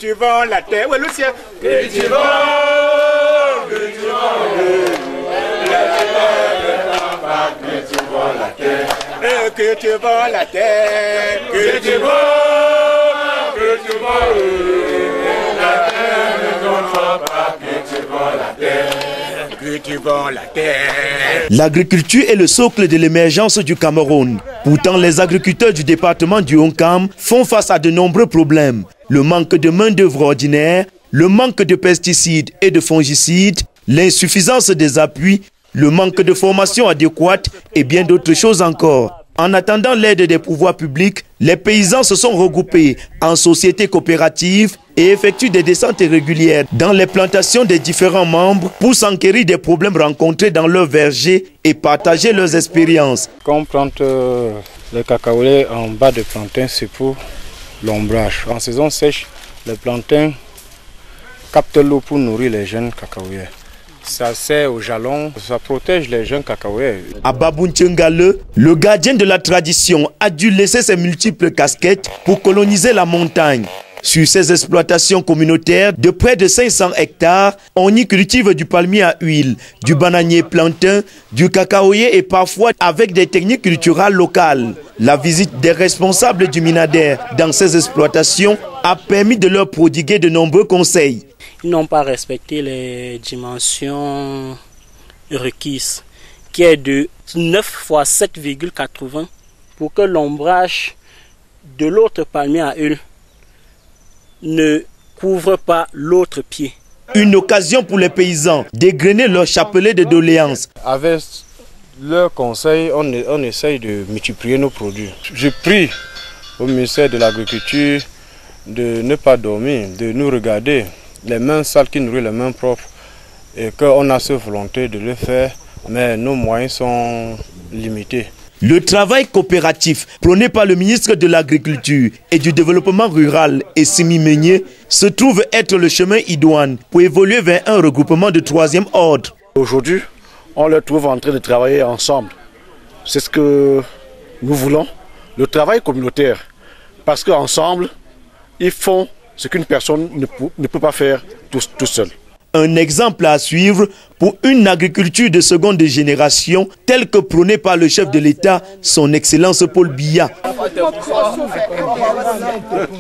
cultivons la terre. Oui, Lucien. Cultivons la terre. Cultivons la terre. Cultivons la terre. L'agriculture est le socle de l'émergence du Cameroun. Pourtant, les agriculteurs du département du Haut-Cam font face à de nombreux problèmes. Le manque de main-d'œuvre ordinaire, le manque de pesticides et de fongicides, l'insuffisance des appuis, le manque de formation adéquate et bien d'autres choses encore. En attendant l'aide des pouvoirs publics, les paysans se sont regroupés en sociétés coopératives et effectuent des descentes régulières dans les plantations des différents membres pour s'enquérir des problèmes rencontrés dans leurs vergers et partager leurs expériences. Quand on plante le cacaoyer en bas de plantain, c'est pour l'ombrage. En saison sèche, les plantains captent l'eau pour nourrir les jeunes cacaoyers. Ça sert aux jalons, ça protège les jeunes cacaoyers. Ababou Ntchengale, le gardien de la tradition, a dû laisser ses multiples casquettes pour coloniser la montagne. Sur ces exploitations communautaires de près de 500 hectares, on y cultive du palmier à huile, du bananier plantain, du cacaoyer et parfois avec des techniques culturelles locales. La visite des responsables du Minader dans ces exploitations a permis de leur prodiguer de nombreux conseils. Ils n'ont pas respecté les dimensions requises, qui est de 9 x 7,80 pour que l'ombrage de l'autre palmier à huile ne couvre pas l'autre pied. Une occasion pour les paysans d'égrener leur chapelet de doléances. Avec leurs conseils, on essaye de multiplier nos produits. Je prie au ministère de l'Agriculture de ne pas dormir, de nous regarder. Les mains sales qui nourrissent les mains propres et qu'on a cette volonté de le faire, mais nos moyens sont limités. Le travail coopératif prôné par le ministre de l'Agriculture et du Développement rural, Essimi Meunier, se trouve être le chemin idoine pour évoluer vers un regroupement de troisième ordre. Aujourd'hui, on les trouve en train de travailler ensemble. C'est ce que nous voulons, le travail communautaire. Parce qu'ensemble, ils font ce qu'une personne ne peut pas faire tout seul. Un exemple à suivre pour une agriculture de seconde génération telle que prônée par le chef de l'État, son Excellence Paul Biya.